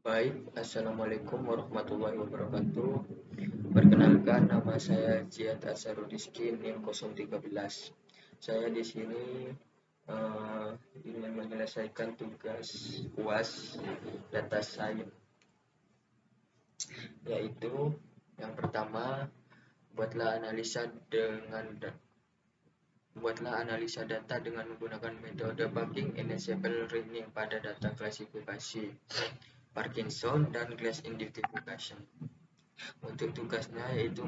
Baik, Assalamualaikum warahmatullahi wabarakatuh. Perkenalkan, nama saya Jiat Asarudizki, NIM 013. Saya di sini eh, ingin menyelesaikan tugas UAS data science, yaitu yang pertama, buatlah analisa data dengan menggunakan metode bugging ensemble learning pada data klasifikasi Parkinson dan class identification. Untuk tugasnya yaitu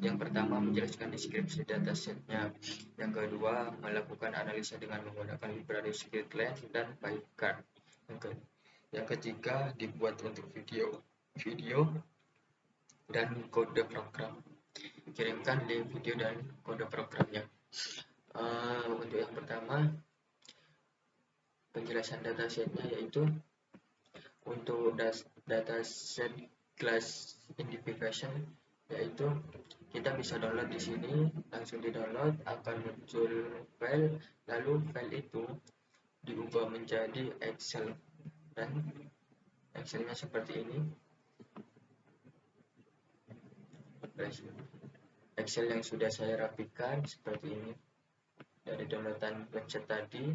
yang pertama menjelaskan deskripsi datasetnya, yang kedua melakukan analisa dengan menggunakan library Skitlan dan PyCard, yang ketiga dibuat untuk video dan kode program. Kirimkan link video dan kode programnya. Untuk yang pertama, penjelasan datasetnya yaitu untuk dataset class identification, yaitu kita bisa download di sini, langsung di download akan muncul file, lalu file itu diubah menjadi Excel, dan Excelnya seperti ini. Excel yang sudah saya rapikan seperti ini dari downloadan website tadi.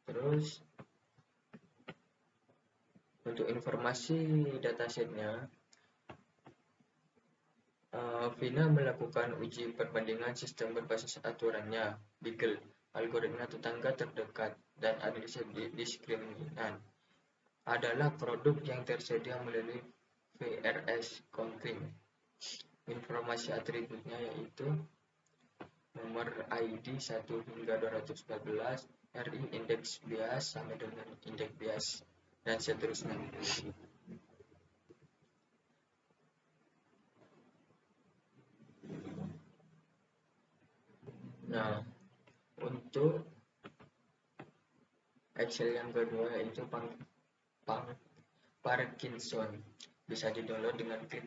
Terus untuk informasi datasetnya, Vina melakukan uji perbandingan sistem berbasis aturannya, Beagle, algoritma tetangga terdekat, dan analisis diskriminan adalah produk yang tersedia melalui VRS Counting. Informasi atributnya yaitu nomor ID 1 hingga 214, RI indeks bias sama dengan indeks bias, dan seterusnya. Nah, untuk Excel yang kedua yaitu Parkinson, bisa di-download dengan klik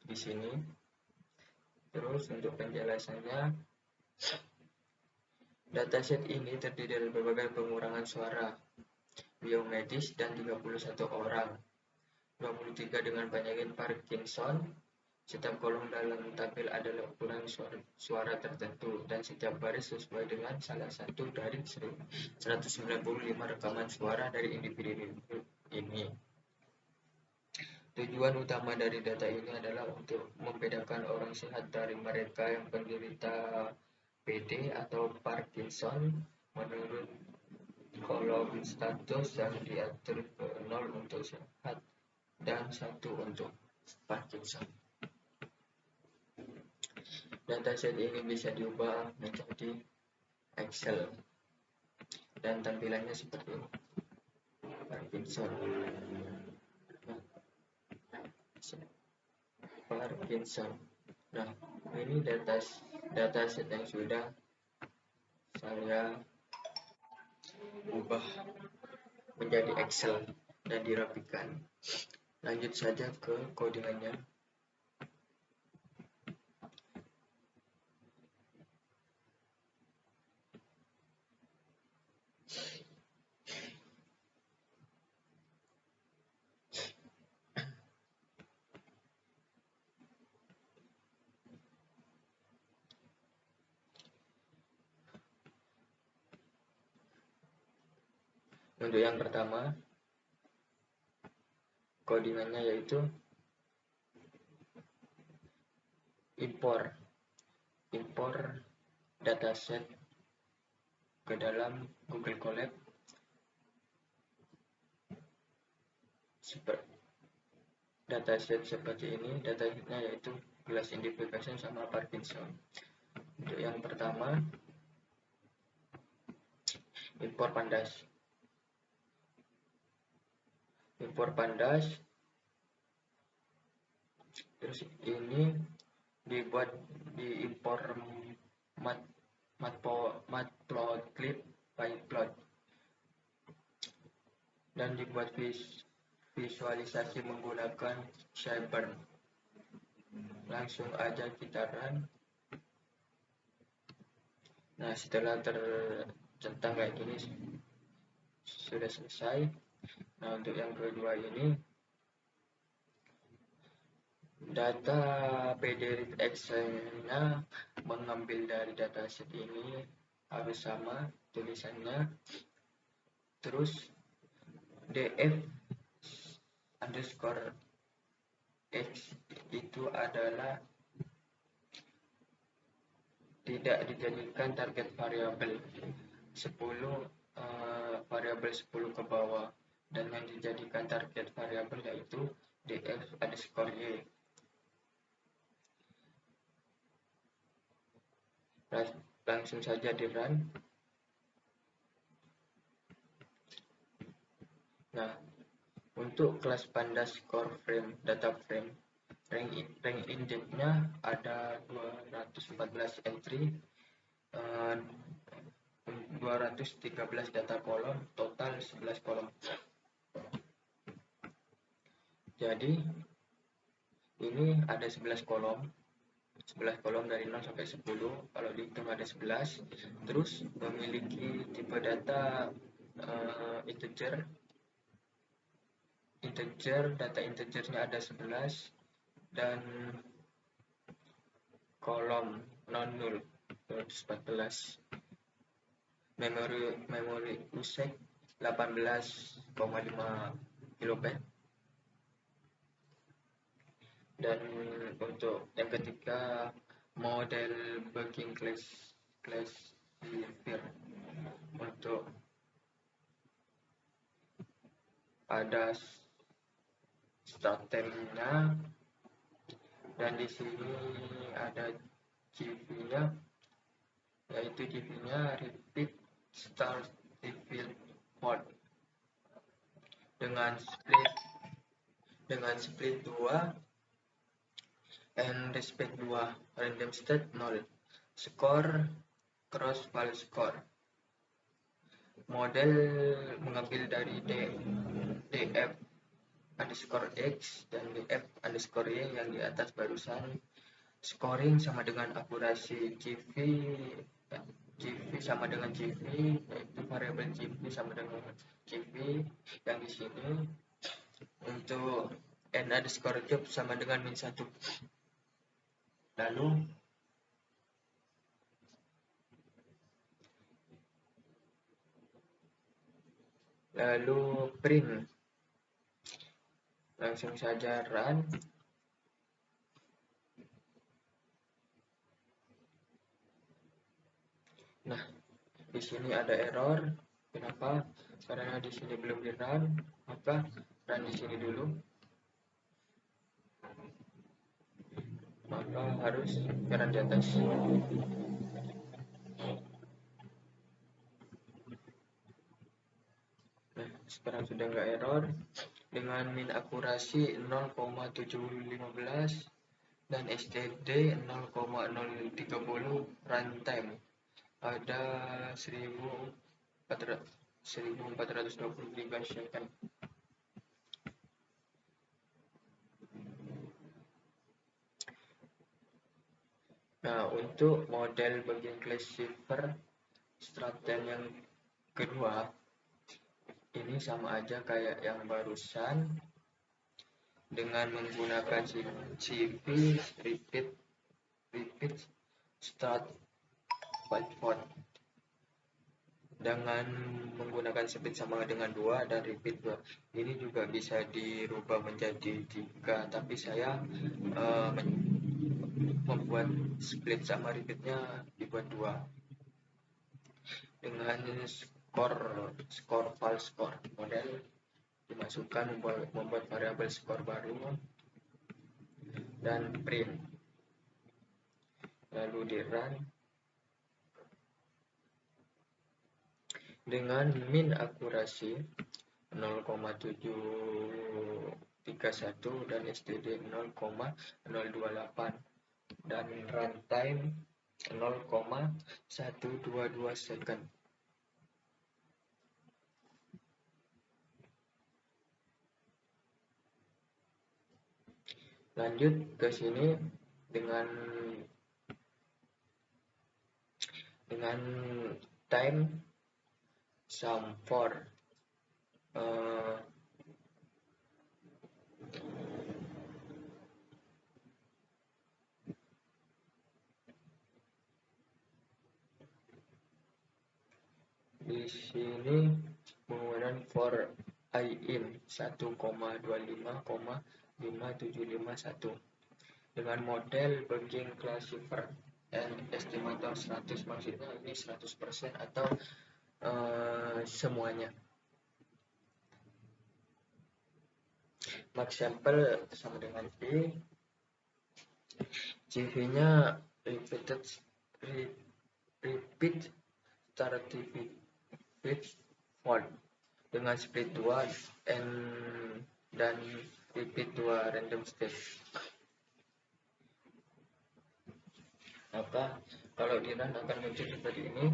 di sini. Terus untuk penjelasannya, dataset ini terdiri dari berbagai pengurangan suara biomedis dan 31 orang, 23 dengan penyakit Parkinson. Setiap kolom dalam tabel adalah ukuran suara tertentu, dan setiap baris sesuai dengan salah satu dari 195 rekaman suara dari individu ini. Tujuan utama dari data ini adalah untuk membedakan orang sehat dari mereka yang penderita PD atau Parkinson menurut kolom status yang diatur ke 0 untuk sehat dan 1 untuk Parkinson. Dataset ini bisa diubah menjadi Excel dan tampilannya seperti ini. Parkinson. Nah, ini dataset yang sudah saya ubah menjadi Excel dan dirapikan. Lanjut saja ke codingannya. Untuk yang pertama, codingannya yaitu impor dataset ke dalam Google Colab dataset seperti ini. Datasetnya yaitu class identification sama Parkinson. Untuk yang pertama, impor pandas. Terus ini dibuat diimpor matplotlib pyplot dan dibuat visualisasi menggunakan Sharper. Langsung aja kita run. Nah, setelah tercentang kayak gini, sudah selesai. Nah, untuk yang kedua ini, data PDRead Excel-nya mengambil dari dataset ini harus sama tulisannya. Terus df underscore x itu adalah tidak dijadikan target variabel 10 variabel 10 ke bawah, dan yang dijadikan target variabel yaitu df underscore y. Langsung saja di run. Nah, untuk kelas pandas core frame data frame, rank indexnya ada 214 entry, 213 data kolom, total 11 kolom. Jadi ini ada 11 kolom dari 0 sampai 10. Kalau dihitung ada 11. Terus memiliki tipe data integer. Data integernya ada 11 dan kolom non-null 214. Memori usage 18,5 kilobyte. Dan untuk yang ketiga, model Baking classifier. Untuk ada startemnya, dan di sini ada GV-nya, yaitu GV-nya repeat start reveal mode dengan split 2 and respect 2, random state 0, score cross val score. Model mengambil dari df underscore x dan df underscore y yang di atas barusan. Scoring sama dengan akurasi, GV sama dengan GV, yaitu variabel GV sama dengan GV yang di sini. Untuk n underscore job sama dengan min 1. Lalu print. Langsung saja run. Nah, di sini ada error. Kenapa? Karena di sini belum di run. Maka run di sini dulu. Maka harus run di atas. Nah, sekarang sudah nggak error. Dengan min akurasi 0,715 dan STD 0,030, runtime ada 1420 GB/second. Nah, untuk model bagian classifier Straten yang kedua ini sama aja kayak yang barusan, dengan menggunakan CV repeat start bytecode dengan menggunakan speed sama dengan 2 dan repeat 2. Ini juga bisa dirubah menjadi 3, tapi saya membuat split sama repeatnya dibuat 2 dengan score val score. Model dimasukkan, membuat variabel skor baru dan print, lalu di run. Dengan min akurasi 0,731 dan STD 0,028 dan runtime 0,122 second. Lanjut ke sini dengan time sum for uh, di sini penggunaan for I in 1,25,5751 dengan model Bagging Classifier and Estimator 100, maksudnya ini 100% atau semuanya. Max sample sama dengan E. CV-nya repeat stratified fault dengan split 2 dan repeat 2 random state. Maka kalau di run akan muncul seperti ini.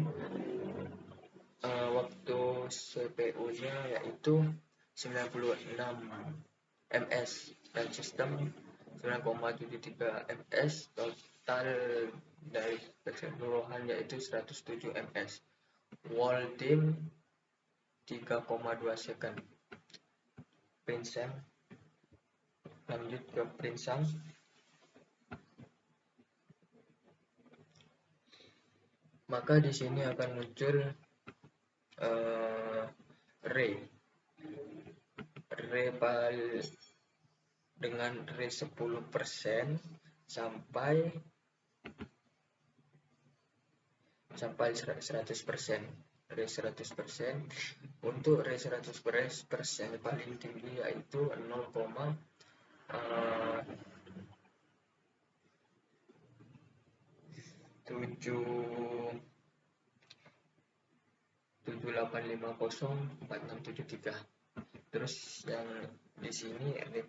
Waktu CPU-nya yaitu 96 ms dan sistem 9,73 ms, total dari keseluruhan yaitu 107 ms. Wall time 3,2 second. Prinsam, lanjut ke prinsam. Maka di sini akan muncul ray dengan ray 10% sampai 100%. Ray 100%. Untuk ray 100% paling tinggi yaitu 0,78504673. Terus yang di sini ray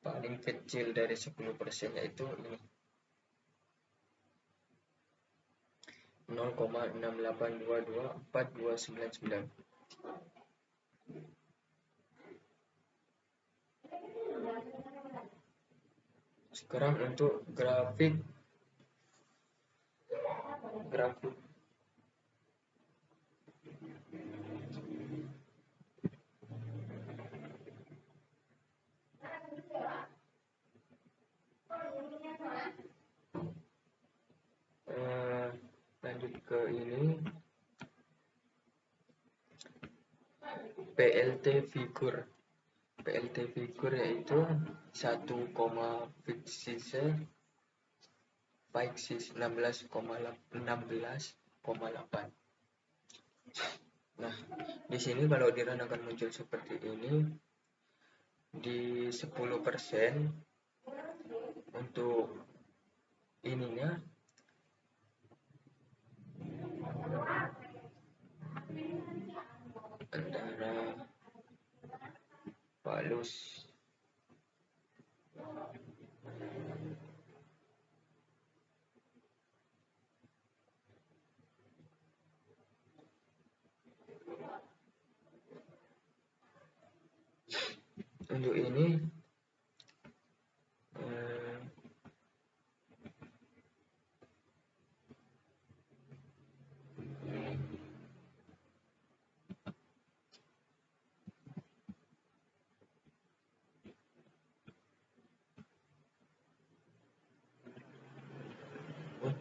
paling kecil dari 10% yaitu ini 0,68224299. Sekarang untuk grafik lanjut ke ini PLT figure yaitu 1,16,8. Nah, di sini kalau di run akan muncul seperti ini. Di 10% untuk ininya antara Palus untuk ini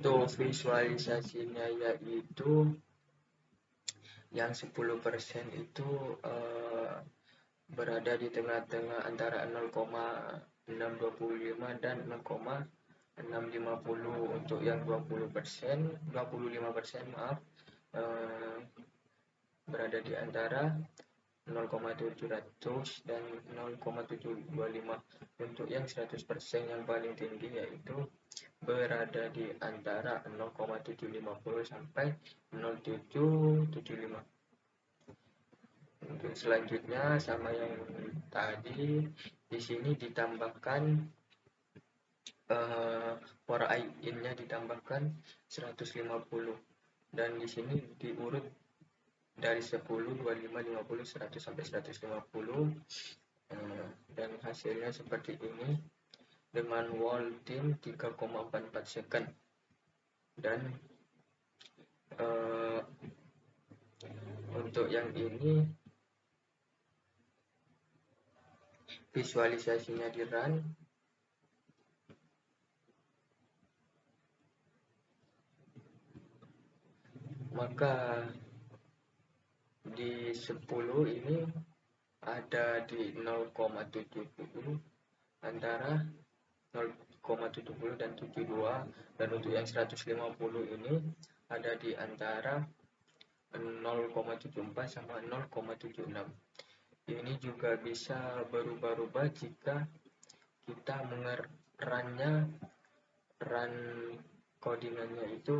untuk visualisasinya yaitu yang 10% itu berada di tengah-tengah antara 0,625 dan 0,650. Untuk yang 25% maaf, berada di antara 0,700 dan 0,725. Untuk yang 100% yang paling tinggi yaitu berada di antara 0,750 sampai 0,775. Untuk selanjutnya sama yang tadi, di sini ditambahkan for in-nya ditambahkan 150 dan di sini diurut dari 10, 25, 50, 100 sampai 150 dan hasilnya seperti ini dengan wall time 3,44 second dan untuk untuk yang ini visualisasinya di run. Maka di 10 ini ada di 0,70 antara 0,70 dan 72, dan untuk yang 150 ini ada di antara 0,74 sama 0,76. Ini juga bisa berubah-ubah jika kita runnya, run codingannya itu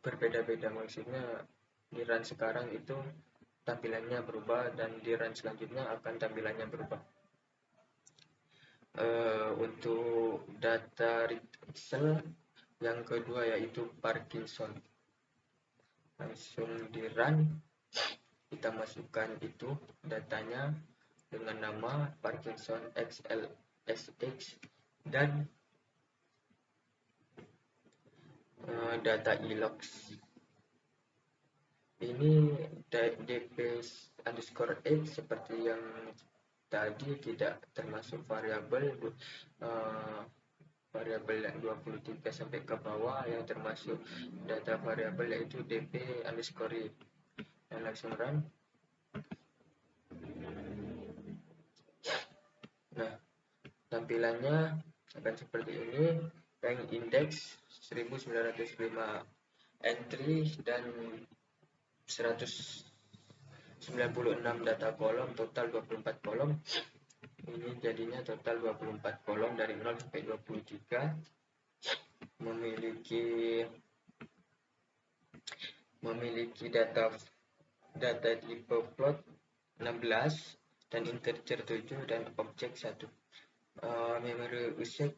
berbeda-beda. Maksudnya di run sekarang itu tampilannya berubah dan di run selanjutnya akan tampilannya berubah. Untuk data Excel yang kedua yaitu Parkinson, langsung di run, kita masukkan itu datanya dengan nama Parkinson XLSX dan data elox. Ini dp_x seperti yang tadi, tidak termasuk variabel yang 23 sampai ke bawah, yang termasuk data variabel yaitu dp_y. Dan langsung run. Nah, tampilannya akan seperti ini. Yang indeks 1905 entry dan 196 data kolom, total 24 kolom. Ini jadinya total 24 kolom dari 0 sampai 23. Memiliki data tipe float 16 dan integer 7 dan objek 1. Memori usage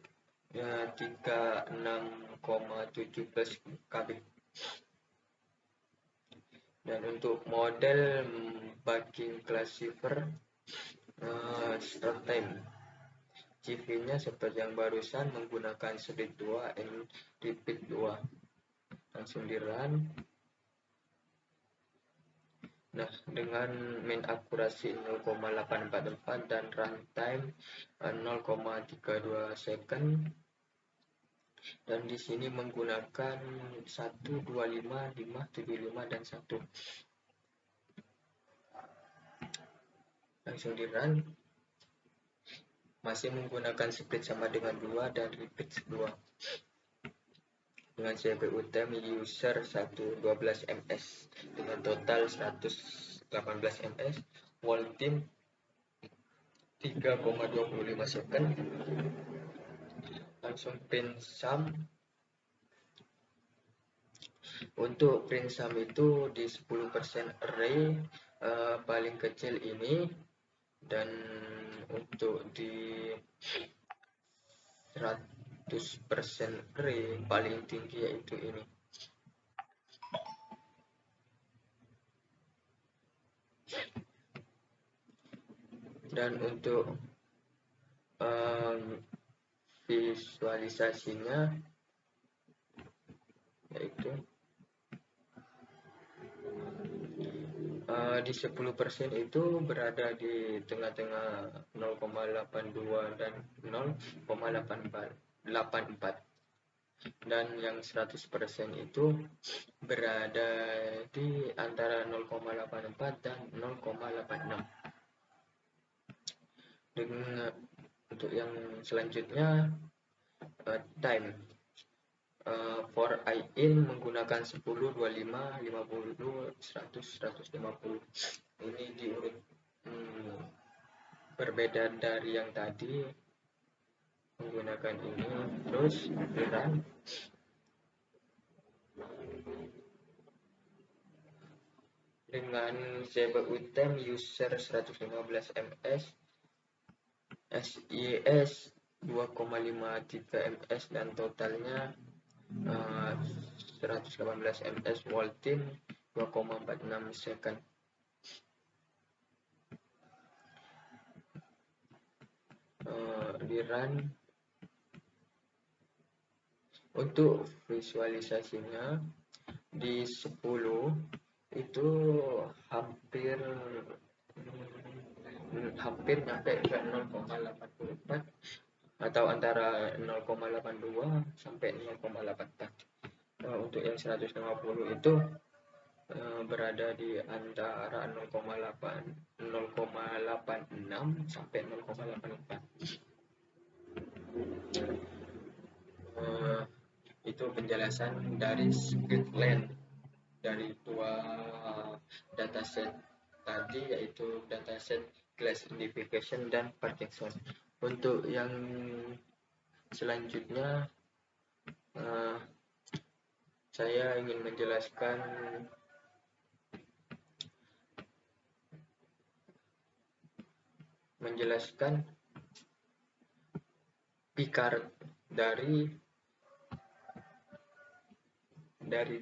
36,17 KB. Dan untuk model bugging classifier start time, CV-nya seperti yang barusan menggunakan split 2 and repeat 2. Langsung di run. Nah, dengan main akurasi 0,844 dan runtime 0,32 second. Dan di sini menggunakan 1, 25, 5, 75 dan 1. Langsung di run. Masih menggunakan split sama dengan 2 dan repeat 2. Dengan CPU time user 112 ms dengan total 118 ms, wall time 3,25 second. Langsung print sum. Untuk print sum itu di 10% array paling kecil ini, dan untuk di 100% array paling tinggi yaitu ini. Dan untuk visualisasinya yaitu di 10% itu berada di tengah-tengah 0,82 dan 0,84, dan yang 100% itu berada di antara 0,84 dan 0,86. Dengan untuk yang selanjutnya time for I in menggunakan 10, 25, 50, 100, 150. Ini diurut berbeda dari yang tadi, menggunakan ini. Terus run. Dengan CPU time user 115 ms, SIS 2,53 ms dan totalnya 118 ms, wall time 2,46 second. Di run. Untuk visualisasinya di 10 itu hampir hampir nyampe ke 0,84 atau antara 0,82 sampai 0,84. Untuk yang 150 itu berada di antara 0,86 sampai 0,88. Itu penjelasan dari Scriptland dari dua dataset tadi, yaitu dataset class identification dan Parkinson. Untuk yang selanjutnya saya ingin menjelaskan Picard dari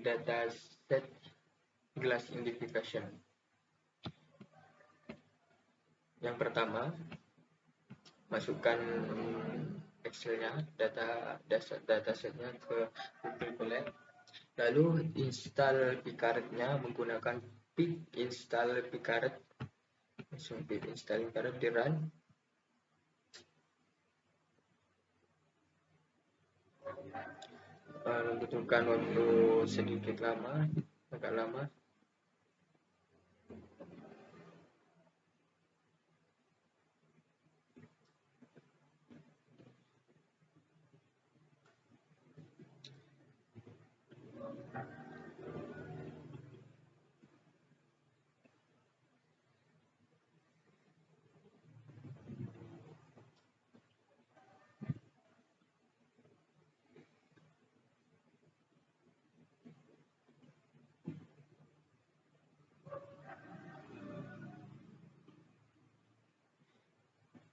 dataset class identification. Yang pertama, masukkan Excel-nya, datasetnya ke Google Colab, lalu install Picard-nya menggunakan pip install Picard. Langsung pip install Picard, di run. Membutuhkan waktu sedikit lama, agak lama.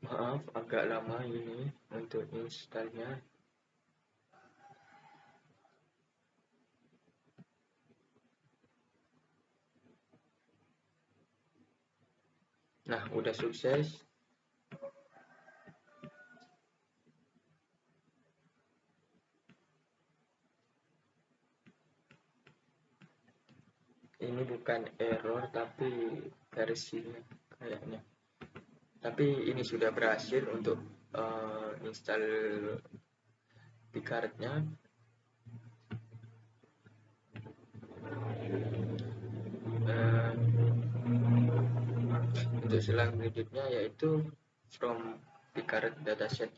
Maaf, agak lama ini untuk installnya. Nah, udah sukses. Ini bukan error tapi versinya kayaknya. Tapi ini sudah berhasil untuk install Picard-nya. Untuk selanjutnya yaitu from Picard dataset,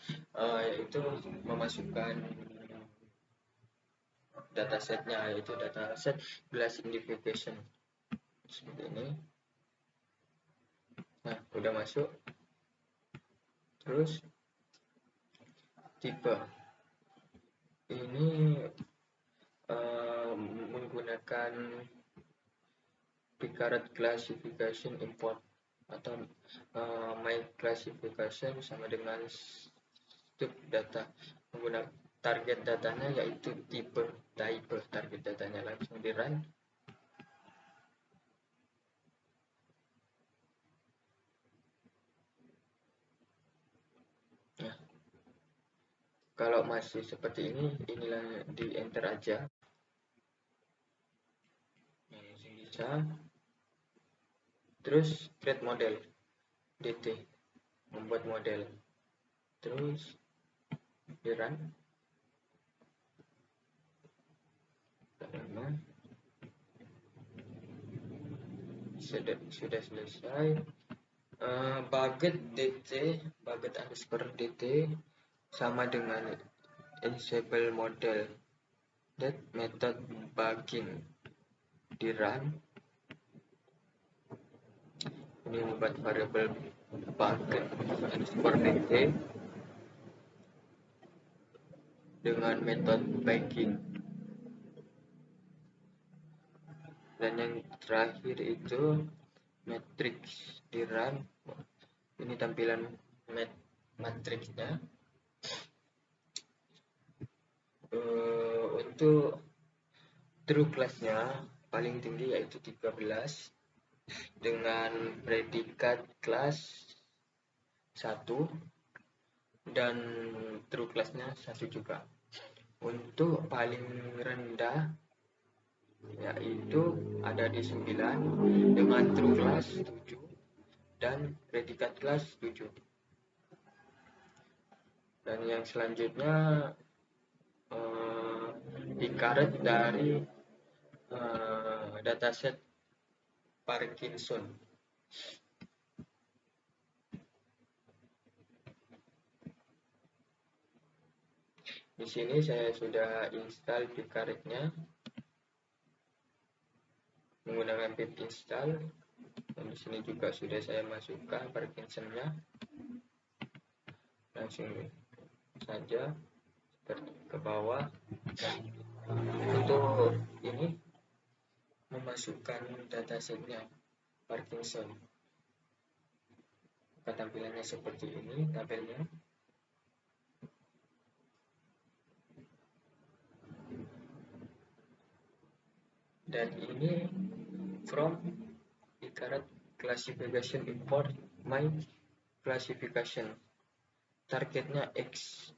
yaitu memasukkan datasetnya, yaitu dataset class identification seperti ini. Nah, udah masuk. Terus tipe ini menggunakan Picard classification import atau my classification sama dengan stub data. Menggunakan target datanya yaitu type target datanya. Langsung di run. Nah, kalau masih seperti ini, inilah di enter aja. Nah, langsung bisa. Terus create model, dt, membuat model. Terus di run. Sudah selesai. Buget dt, buget underscore dt sama dengan ensemble model that method bugging di run. Ini membuat variabel buget underscore dt dengan metode bugging. Dan yang terakhir itu matrix di run. Ini tampilan matrixnya. Untuk true class-nya paling tinggi yaitu 13 dengan predikat kelas 1 dan true class-nya 1 juga. Untuk paling rendah yaitu ada di 9 dengan true class 7 dan predikat class 7. Dan yang selanjutnya dikaret dari dataset Parkinson. Di sini saya sudah install pikaretnya menggunakan pip install, dan di sini juga sudah saya masukkan Parkinsonnya. Langsung saja seperti ke bawah. Untuk ini memasukkan datasetnya Parkinson, maka tampilannya seperti ini tabelnya. Dan ini from ikaret classification import my classification. Targetnya X.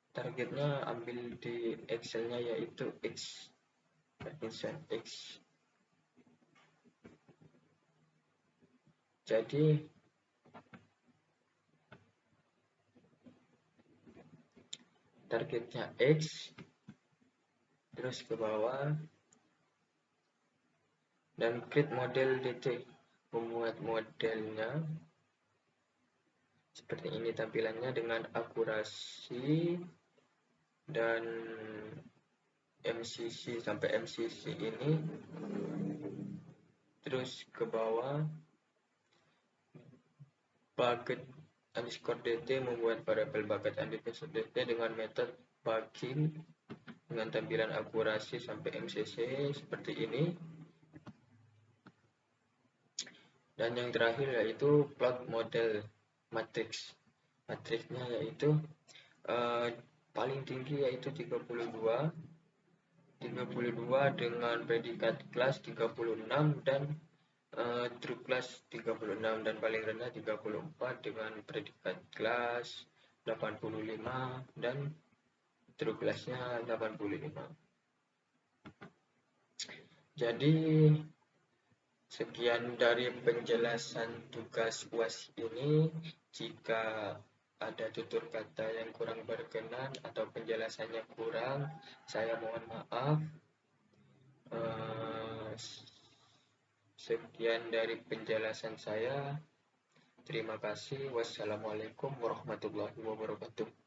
Targetnya ambil di Excelnya yaitu X. Parkinson X. Jadi targetnya X, terus ke bawah, dan create model DT, membuat modelnya seperti ini tampilannya dengan akurasi dan MCC sampai MCC ini, terus ke bawah bucket underscore DT, membuat variabel bucket underscore DT dengan metode bugging dengan tampilan akurasi sampai MCC seperti ini. Dan yang terakhir yaitu plot model matrix. Matriksnya yaitu paling tinggi yaitu 32 dengan predikat kelas 36 dan true class 36, dan paling rendah 34 dengan predikat kelas 85 dan true classnya 85. Jadi sekian dari penjelasan tugas UAS ini. Jika ada tutur kata yang kurang berkenan atau penjelasannya kurang, saya mohon maaf. Sekian dari penjelasan saya. Terima kasih. Wassalamualaikum warahmatullahi wabarakatuh.